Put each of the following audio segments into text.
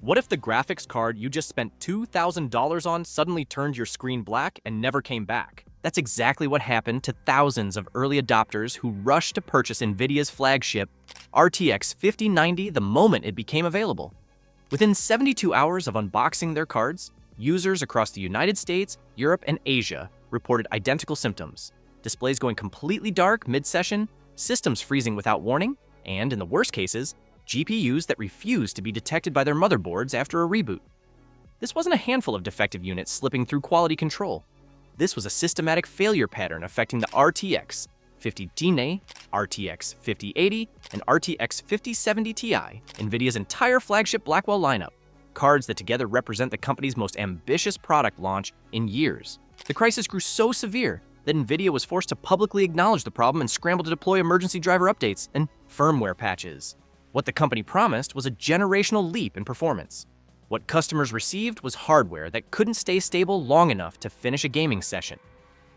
What if the graphics card you just spent $2,000 on suddenly turned your screen black and never came back? That's exactly what happened to thousands of early adopters who rushed to purchase NVIDIA's flagship RTX 5090 the moment it became available. Within 72 hours of unboxing their cards, users across the United States, Europe, and Asia reported identical symptoms: displays going completely dark mid-session, systems freezing without warning, and, in the worst cases, GPUs that refused to be detected by their motherboards after a reboot. This wasn't a handful of defective units slipping through quality control. This was a systematic failure pattern affecting the RTX 5090, RTX 5080, and RTX 5070 Ti, NVIDIA's entire flagship Blackwell lineup, cards that together represent the company's most ambitious product launch in years. The crisis grew so severe that NVIDIA was forced to publicly acknowledge the problem and scramble to deploy emergency driver updates and firmware patches. What the company promised was a generational leap in performance. What customers received was hardware that couldn't stay stable long enough to finish a gaming session.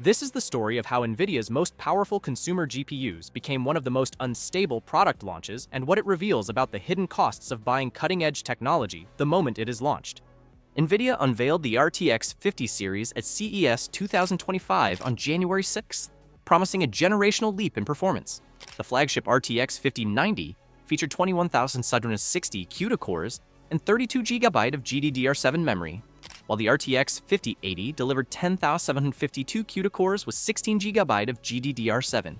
This is the story of how NVIDIA's most powerful consumer GPUs became one of the most unstable product launches and what it reveals about the hidden costs of buying cutting-edge technology the moment it is launched. NVIDIA unveiled the RTX 50 series at CES 2025 on January 6th, promising a generational leap in performance. The flagship RTX 5090 featured 21,760 CUDA cores and 32 GB of GDDR7 memory, while the RTX 5080 delivered 10,752 CUDA cores with 16 GB of GDDR7.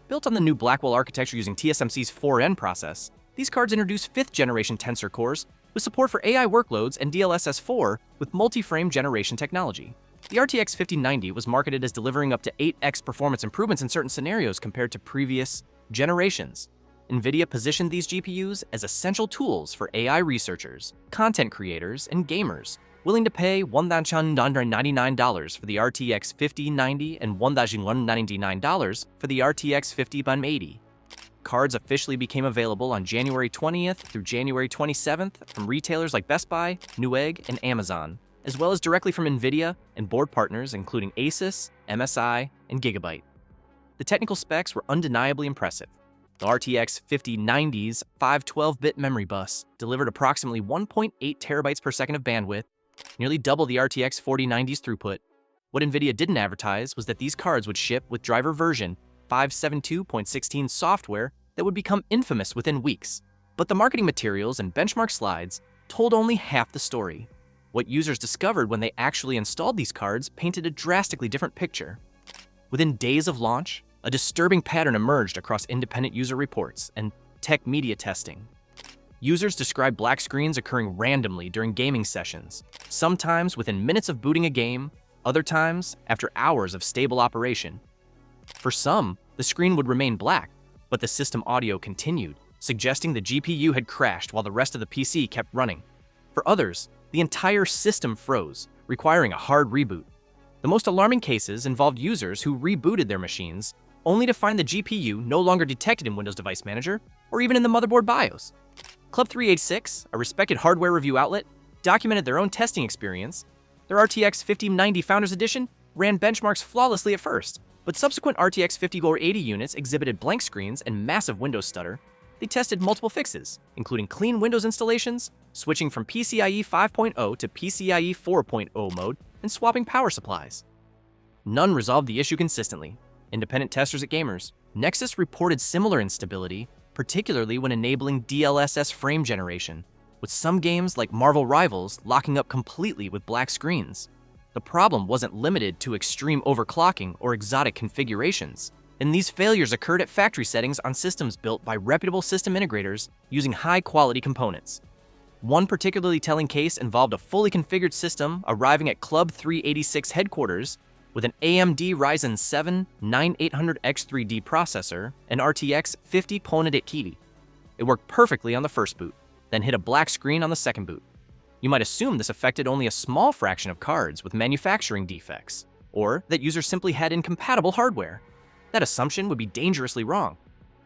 Built on the new Blackwell architecture using TSMC's 4N process, these cards introduce 5th-generation tensor cores with support for AI workloads and DLSS4 with multi-frame generation technology. The RTX 5090 was marketed as delivering up to 8x performance improvements in certain scenarios compared to previous generations. NVIDIA positioned these GPUs as essential tools for AI researchers, content creators, and gamers, willing to pay $1,999 for the RTX 5090 and $1,199 for the RTX 5080. Cards officially became available on January 20th through January 27th from retailers like Best Buy, Newegg, and Amazon, as well as directly from NVIDIA and board partners including Asus, MSI, and Gigabyte. The technical specs were undeniably impressive. The RTX 5090's 512-bit memory bus delivered approximately 1.8 terabytes per second of bandwidth, nearly double the RTX 4090's throughput. What NVIDIA didn't advertise was that these cards would ship with driver version 572.16 software that would become infamous within weeks. But the marketing materials and benchmark slides told only half the story. What users discovered when they actually installed these cards painted a drastically different picture. Within days of launch, a disturbing pattern emerged across independent user reports and tech media testing. Users described black screens occurring randomly during gaming sessions, sometimes within minutes of booting a game, other times after hours of stable operation. For some, the screen would remain black, but the system audio continued, suggesting the GPU had crashed while the rest of the PC kept running. For others, the entire system froze, requiring a hard reboot. The most alarming cases involved users who rebooted their machines only to find the GPU no longer detected in Windows Device Manager or even in the motherboard BIOS. Club 386, a respected hardware review outlet, documented their own testing experience. Their RTX 5090 Founders Edition ran benchmarks flawlessly at first, but subsequent RTX 5080 units exhibited blank screens and massive Windows stutter. They tested multiple fixes, including clean Windows installations, switching from PCIe 5.0 to PCIe 4.0 mode, and swapping power supplies. None resolved the issue consistently. Independent testers at Gamers, Nexus reported similar instability, particularly when enabling DLSS frame generation, with some games like Marvel Rivals locking up completely with black screens. The problem wasn't limited to extreme overclocking or exotic configurations, and these failures occurred at factory settings on systems built by reputable system integrators using high-quality components. One particularly telling case involved a fully configured system arriving at Club 386 headquarters with an AMD Ryzen 7 9800X3D processor and RTX 50 Ponedit Key. It worked perfectly on the first boot, then hit a black screen on the second boot. You might assume this affected only a small fraction of cards with manufacturing defects, or that users simply had incompatible hardware. That assumption would be dangerously wrong.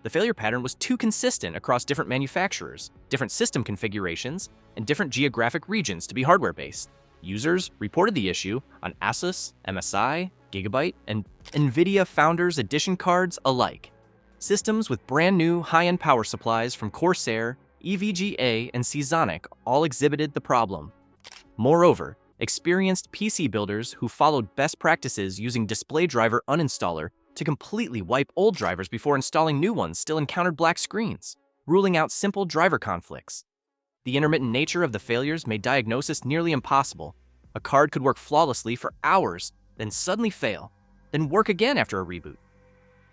The failure pattern was too consistent across different manufacturers, different system configurations, and different geographic regions to be hardware-based. Users reported the issue on Asus, MSI, Gigabyte, and NVIDIA Founders Edition cards alike. Systems with brand new high-end power supplies from Corsair, EVGA, and Seasonic all exhibited the problem. Moreover, experienced PC builders who followed best practices using display driver uninstaller to completely wipe old drivers before installing new ones still encountered black screens, ruling out simple driver conflicts. The intermittent nature of the failures made diagnosis nearly impossible. A card could work flawlessly for hours, then suddenly fail, then work again after a reboot.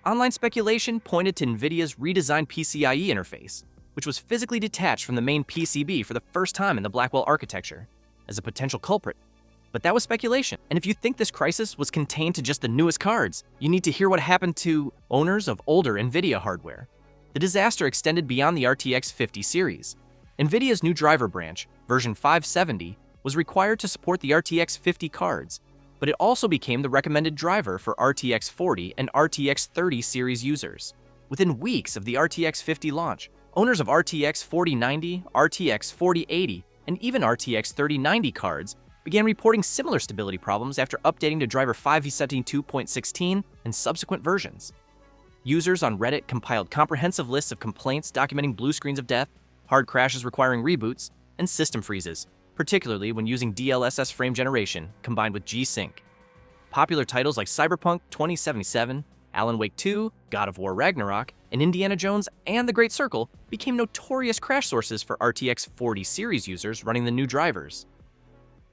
Online speculation pointed to NVIDIA's redesigned PCIe interface, which was physically detached from the main PCB for the first time in the Blackwell architecture, as a potential culprit. But that was speculation, and if you think this crisis was contained to just the newest cards, you need to hear what happened to owners of older NVIDIA hardware. The disaster extended beyond the RTX 50 series. NVIDIA's new driver branch, version 570, was required to support the RTX 50 cards, but it also became the recommended driver for RTX 40 and RTX 30 series users. Within weeks of the RTX 50 launch, owners of RTX 4090, RTX 4080, and even RTX 3090 cards began reporting similar stability problems after updating to driver 5.72.16 and subsequent versions. Users on Reddit compiled comprehensive lists of complaints documenting blue screens of death, hard crashes requiring reboots, and system freezes, particularly when using DLSS frame generation combined with G-Sync. Popular titles like Cyberpunk 2077, Alan Wake 2, God of War Ragnarok, and Indiana Jones and The Great Circle became notorious crash sources for RTX 40 series users running the new drivers.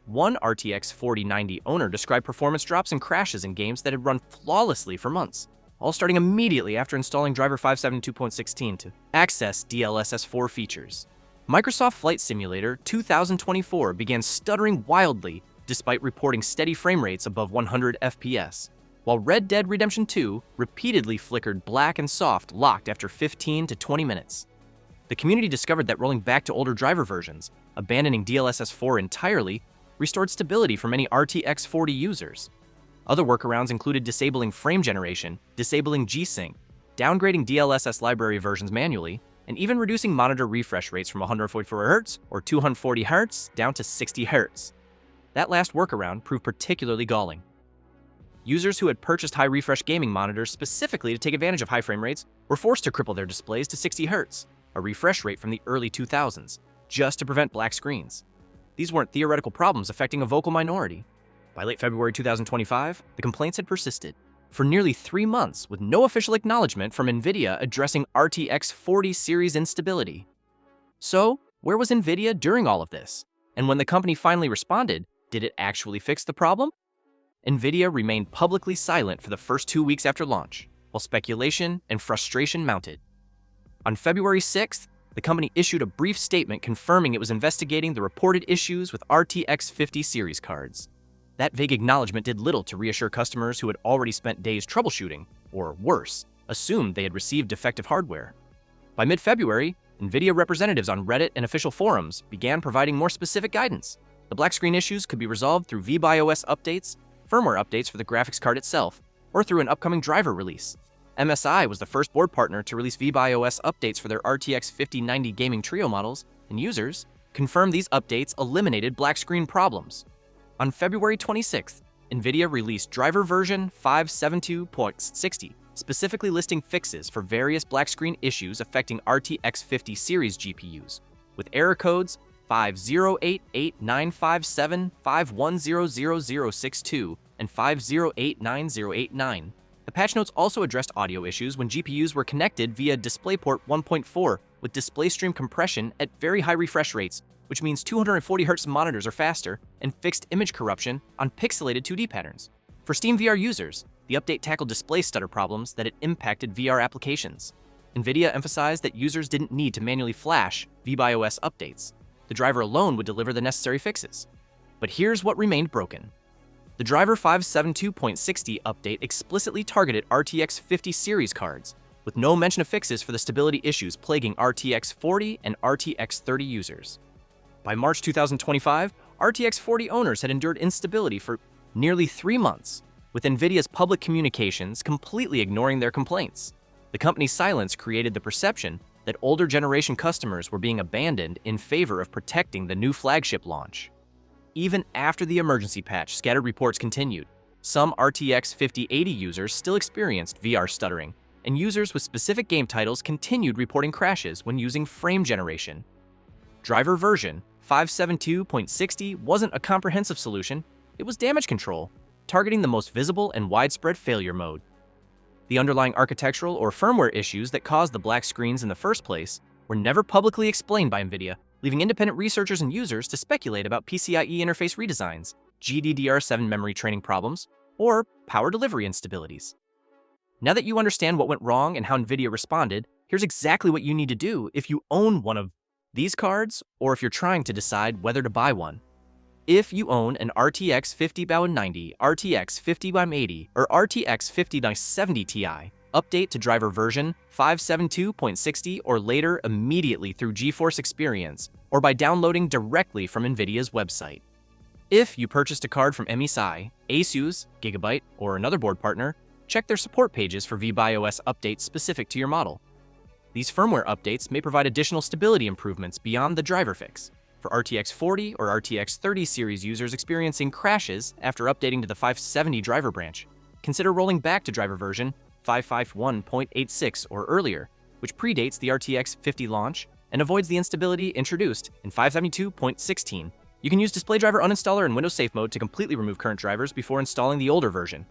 One RTX 4090 owner described performance drops and crashes in games that had run flawlessly for months, all starting immediately after installing driver 5.72.16 to access DLSS 4 features. Microsoft Flight Simulator 2024 began stuttering wildly despite reporting steady frame rates above 100 FPS, while Red Dead Redemption 2 repeatedly flickered black and soft locked after 15 to 20 minutes. The community discovered that rolling back to older driver versions, abandoning DLSS 4 entirely, restored stability for many RTX 40 users. Other workarounds included disabling frame generation, disabling G-Sync, downgrading DLSS library versions manually, and even reducing monitor refresh rates from 144 Hz or 240 Hz down to 60 Hz. That last workaround proved particularly galling. Users who had purchased high refresh gaming monitors specifically to take advantage of high frame rates were forced to cripple their displays to 60 Hz, a refresh rate from the early 2000s, just to prevent black screens. These weren't theoretical problems affecting a vocal minority. By late February 2025, the complaints had persisted for nearly 3 months with no official acknowledgement from NVIDIA addressing RTX 40 series instability. So, where was NVIDIA during all of this? And when the company finally responded, did it actually fix the problem? NVIDIA remained publicly silent for the first 2 weeks after launch, while speculation and frustration mounted. On February 6th, the company issued a brief statement confirming it was investigating the reported issues with RTX 50 series cards. That vague acknowledgement did little to reassure customers who had already spent days troubleshooting, or worse, assumed they had received defective hardware. By mid-February, NVIDIA representatives on Reddit and official forums began providing more specific guidance. The black screen issues could be resolved through vBIOS updates, firmware updates for the graphics card itself, or through an upcoming driver release. MSI was the first board partner to release vBIOS updates for their RTX 5090 gaming trio models, and users confirmed these updates eliminated black screen problems. On February 26th, NVIDIA released driver version 5.72.60, specifically listing fixes for various black screen issues affecting RTX 50 series GPUs, with error codes 5088957510062 and 5089089. The patch notes also addressed audio issues when GPUs were connected via DisplayPort 1.4 with display stream compression at very high refresh rates, which means 240 Hz monitors are faster, and fixed image corruption on pixelated 2D patterns. For Steam VR users, the update tackled display stutter problems that had impacted VR applications. NVIDIA emphasized that users didn't need to manually flash vBIOS updates. The driver alone would deliver the necessary fixes. But here's what remained broken. The driver 5.72.60 update explicitly targeted RTX 50 series cards, with no mention of fixes for the stability issues plaguing RTX 40 and RTX 30 users. By March 2025, RTX 40 owners had endured instability for nearly 3 months, with NVIDIA's public communications completely ignoring their complaints. The company's silence created the perception that older generation customers were being abandoned in favor of protecting the new flagship launch. Even after the emergency patch, scattered reports continued. Some RTX 5080 users still experienced VR stuttering, and users with specific game titles continued reporting crashes when using frame generation. Driver version 572.60 wasn't a comprehensive solution, it was damage control, targeting the most visible and widespread failure mode. The underlying architectural or firmware issues that caused the black screens in the first place were never publicly explained by NVIDIA, leaving independent researchers and users to speculate about PCIe interface redesigns, GDDR7 memory training problems, or power delivery instabilities. Now that you understand what went wrong and how NVIDIA responded, here's exactly what you need to do if you own one of these cards or if you're trying to decide whether to buy one. If you own an RTX 50x90, RTX 50x80, or RTX 50x70 Ti, update to driver version 572.60 or later immediately through GeForce Experience or by downloading directly from NVIDIA's website. If you purchased a card from MSI, ASUS, Gigabyte, or another board partner, check their support pages for vBIOS updates specific to your model. These firmware updates may provide additional stability improvements beyond the driver fix. For RTX 40 or RTX 30 series users experiencing crashes after updating to the 570 driver branch, consider rolling back to driver version 551.86 or earlier, which predates the RTX 50 launch and avoids the instability introduced in 572.16. You can use Display Driver Uninstaller in Windows Safe Mode to completely remove current drivers before installing the older version.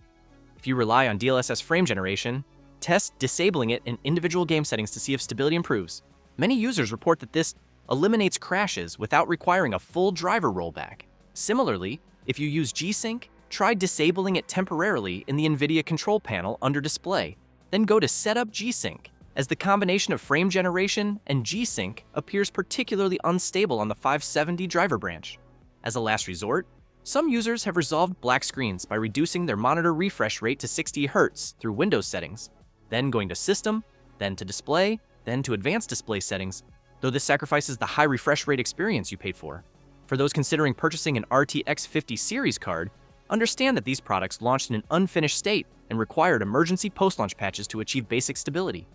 If you rely on DLSS frame generation, test disabling it in individual game settings to see if stability improves. Many users report that this eliminates crashes without requiring a full driver rollback. Similarly, if you use G-Sync, try disabling it temporarily in the NVIDIA control panel under Display, then go to Setup G-Sync, as the combination of frame generation and G-Sync appears particularly unstable on the 570 driver branch. As a last resort, some users have resolved black screens by reducing their monitor refresh rate to 60 Hz through Windows settings, then going to System, then to Display, then to Advanced Display settings, though this sacrifices the high refresh rate experience you paid for. For those considering purchasing an RTX 50 series card, understand that these products launched in an unfinished state and required emergency post-launch patches to achieve basic stability.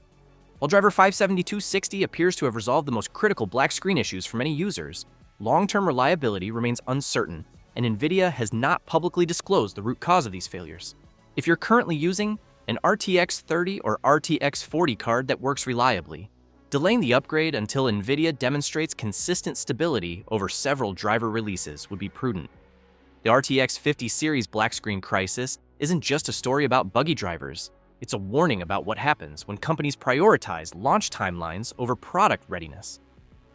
While driver 572.60 appears to have resolved the most critical black screen issues for many users, long-term reliability remains uncertain, and NVIDIA has not publicly disclosed the root cause of these failures. If you're currently using an RTX 30 or RTX 40 card that works reliably, delaying the upgrade until NVIDIA demonstrates consistent stability over several driver releases would be prudent. The RTX 50 series black screen crisis isn't just a story about buggy drivers, it's a warning about what happens when companies prioritize launch timelines over product readiness.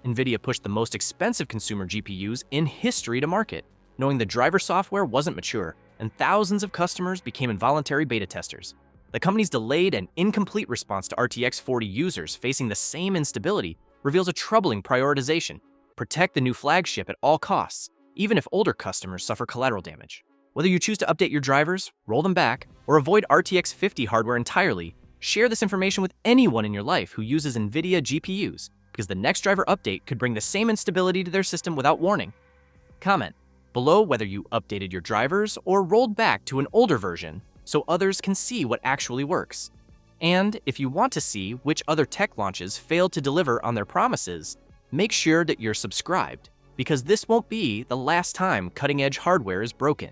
NVIDIA pushed the most expensive consumer GPUs in history to market, knowing the driver software wasn't mature, and thousands of customers became involuntary beta testers. The company's delayed and incomplete response to RTX 40 users facing the same instability reveals a troubling prioritization. Protect the new flagship at all costs, even if older customers suffer collateral damage. Whether you choose to update your drivers, roll them back, or avoid RTX 50 hardware entirely, share this information with anyone in your life who uses NVIDIA GPUs, because the next driver update could bring the same instability to their system without warning. Comment below whether you updated your drivers or rolled back to an older version so others can see what actually works. And if you want to see which other tech launches failed to deliver on their promises, make sure that you're subscribed, because this won't be the last time cutting-edge hardware is broken.